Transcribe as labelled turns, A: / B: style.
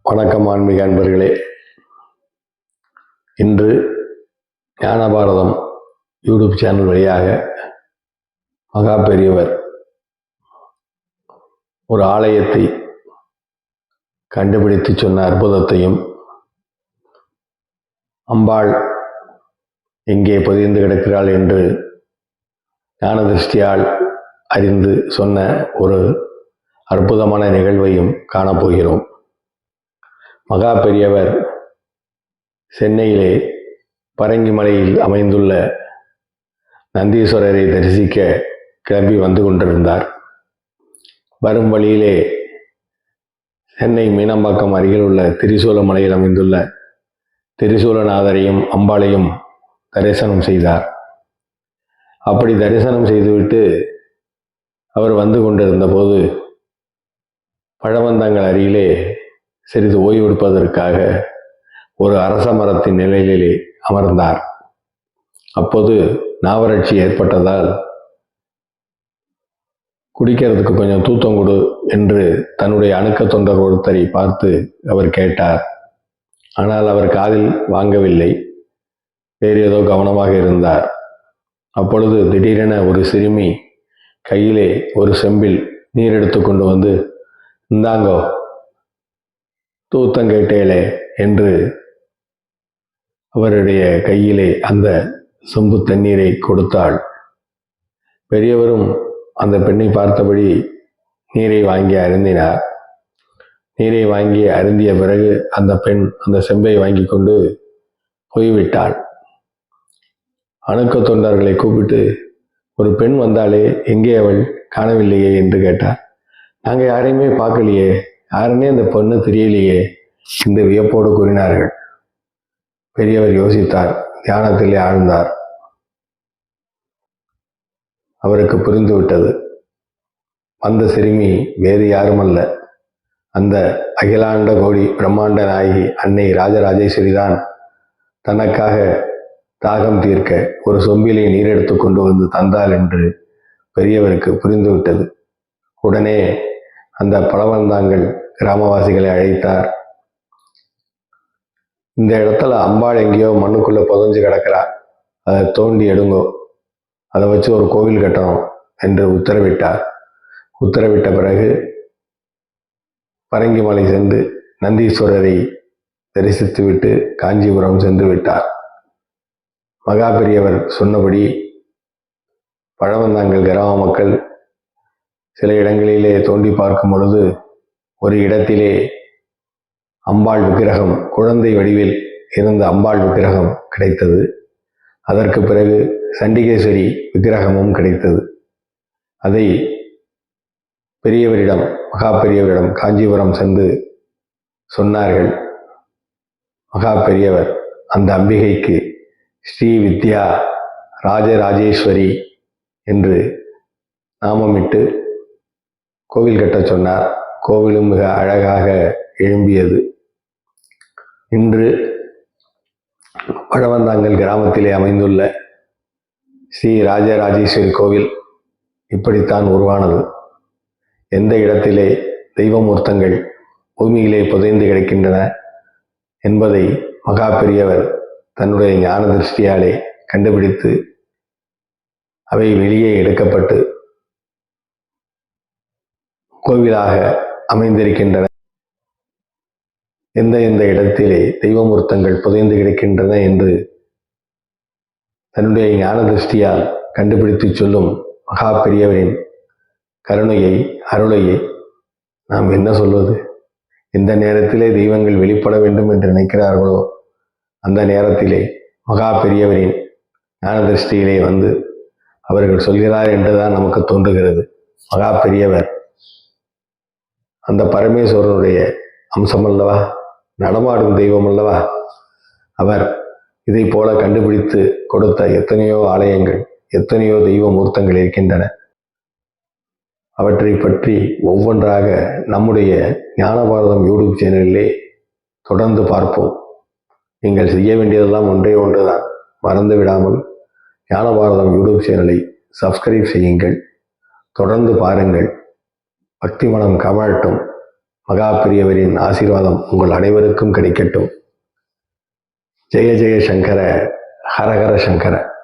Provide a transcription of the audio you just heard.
A: வணக்கம் ஆன்மீக அன்பர்களே. இன்று ஞானபாரதம் யூடியூப் சேனல் வழியாக மகா பெரியவர் ஒரு ஆலயத்தை கண்டுபிடித்து சொன்ன அற்புதத்தையும், அம்பாள் எங்கே புதைந்து கிடக்கிறாள் என்று ஞான திருஷ்டியால் அறிந்து சொன்ன ஒரு அற்புதமான நிகழ்வையும் காணப்போகிறோம். மகா பெரியவர் சென்னையிலே பரங்கிமலையில் அமைந்துள்ள நந்தீஸ்வரரை தரிசிக்க கிளம்பி வந்து கொண்டிருந்தார். வரும் வழியிலே சென்னை மீனம்பாக்கம் அருகில் உள்ள திரிசூலமலையில் அமைந்துள்ள திரிசூலநாதரையும் அம்பாளையும் தரிசனம் செய்தார். அப்படி தரிசனம் செய்துவிட்டு அவர் வந்து கொண்டிருந்த போது பழவந்தாங்கல் அருகிலே சிறிது ஓய்வெடுப்பதற்காக ஒரு அரச மரத்தின் நிழலிலே அமர்ந்தார். அப்போது நாவறட்சி ஏற்பட்டதால் குடிக்கிறதுக்கு கொஞ்சம் தூத்தம் கொடு என்று தன்னுடைய அணுக்க தொண்டர் ஒருத்தரை பார்த்து அவர் கேட்டார். ஆனால் அவர் காதில் வாங்கவில்லை, வேறு ஏதோ கவனமாக இருந்தார். அப்பொழுது திடீரென ஒரு சிறுமி கையிலே ஒரு செம்பில் நீர் எடுத்து கொண்டு வந்து, இந்தாங்கோ தூத்தம் கேட்டேளே என்று அவருடைய கையிலே அந்த சொம்பு தண்ணீரை கொடுத்தாள். பெரியவரும் அந்த பெண்ணை பார்த்தபடி நீரை வாங்கி அருந்தினார். நீரை வாங்கி அருந்திய பிறகு அந்த பெண் அந்த செம்பை வாங்கி கொண்டு போய்விட்டாள். அணுக்க தொண்டர்களை கூப்பிட்டு, ஒரு பெண் வந்தாலே, எங்கே அவள், காணவில்லையே என்று கேட்டார். நாங்கள் யாரையுமே பார்க்கலையே, யாருன்னே அந்த பொண்ணு தெரியலையே என்று வியப்போடு கூறினார்கள். பெரியவர் யோசித்தார், தியானத்திலே ஆழ்ந்தார். அவருக்கு புரிந்துவிட்டது, அந்த சிறுமி வேறு யாருமல்ல, அந்த அகிலாண்ட கோடி பிரம்மாண்ட நாயகி அன்னை ராஜராஜேஸ்வரிதான் தனக்காக தாகம் தீர்க்க ஒரு சொம்பிலே நீர் எடுத்து கொண்டு வந்து தந்தாள் என்று பெரியவருக்கு புரிந்துவிட்டது. உடனே அந்த பழவந்தாங்கல் கிராமவாசிகளை அழைத்தார். இந்த இடத்துல அம்பாள் எங்கேயோ மண்ணுக்குள்ள புதைஞ்சு கிடக்கிறா, அதை தோண்டி எடுங்கோ, அதை வச்சு ஒரு கோவில் கட்டணும் என்று உத்தரவிட்டார். உத்தரவிட்ட பிறகு பரங்கிமலை சென்று நந்தீஸ்வரரை தரிசித்துவிட்டு காஞ்சிபுரம் சென்று விட்டார். மகா பெரியவர் சொன்னபடி பழவந்தாங்கல் கிராம மக்கள் சில இடங்களிலே தோண்டி பார்க்கும் பொழுது ஒரு இடத்திலே அம்பாள் விக்கிரகம், குழந்தை வடிவில் இருந்த அம்பாள் விக்கிரகம் கிடைத்தது. அதற்கு பிறகு சண்டிகேஸ்வரி விக்கிரகமும் கிடைத்தது. அதை பெரியவரிடம், மகா பெரியவரிடம் காஞ்சிபுரம் சென்று சொன்னார்கள். மகா பெரியவர் அந்த அம்பிகைக்கு ஸ்ரீ வித்யா ராஜராஜேஸ்வரி என்று நாமமிட்டு கோவில் கட்ட சொன்னார். கோவிலும் மிக அழகாக எழும்பியது. இன்று பழவந்தாங்கல் கிராமத்திலே அமைந்துள்ள ஸ்ரீ ராஜராஜேஸ்வரி கோவில் இப்படித்தான் உருவானது. எந்த இடத்திலே தெய்வமூர்த்தங்கள் பூமியிலே புதைந்து கிடக்கின்றன என்பதை மகா பெரியவர் தன்னுடைய ஞான திருஷ்டியாலே கண்டுபிடித்து அவை வெளியே எடுக்கப்பட்டு கோவிலாக அமைந்திருக்கின்றன. எந்த இடத்திலே தெய்வமூர்த்தங்கள் புதைந்து கிடக்கின்றன என்று தன்னுடைய ஞான திருஷ்டியால் கண்டுபிடித்து சொல்லும் மகா பெரியவரின் கருணையை, அருளையை நாம் என்ன சொல்வது? எந்த நேரத்திலே தெய்வங்கள் வெளிப்பட வேண்டும் என்று நினைக்கிறார்களோ அந்த நேரத்திலே மகா பெரியவரின் ஞான திருஷ்டியிலே வந்து அவர்கள் சொல்கிறார் என்றுதான் நமக்கு தோன்றுகிறது. மகா பெரியவர் அந்த பரமேஸ்வரனுடைய அம்சம் அல்லவா, நடமாடும் தெய்வம் அல்லவா. அவர் இதை போல கண்டுபிடித்து கொடுத்த எத்தனையோ ஆலயங்கள், எத்தனையோ தெய்வ மூர்த்தங்கள் இருக்கின்றன. அவற்றை பற்றி ஒவ்வொன்றாக நம்முடைய ஞானபாரதம் யூடியூப் சேனலிலே தொடர்ந்து பார்ப்போம். நீங்கள் செய்ய வேண்டியதெல்லாம் ஒன்றே ஒன்றுதான், மறந்து விடாமல் ஞானபாரதம் யூடியூப் சேனலை சப்ஸ்கிரைப் செய்யுங்கள், தொடர்ந்து பாருங்கள். பக்தி மனம் கமழட்டும். மகா பெரியவரின் ஆசீர்வாதம் உங்கள் அனைவருக்கும் கிடைக்கட்டும். ஜெய ஜெய சங்கர, ஹரஹர சங்கர.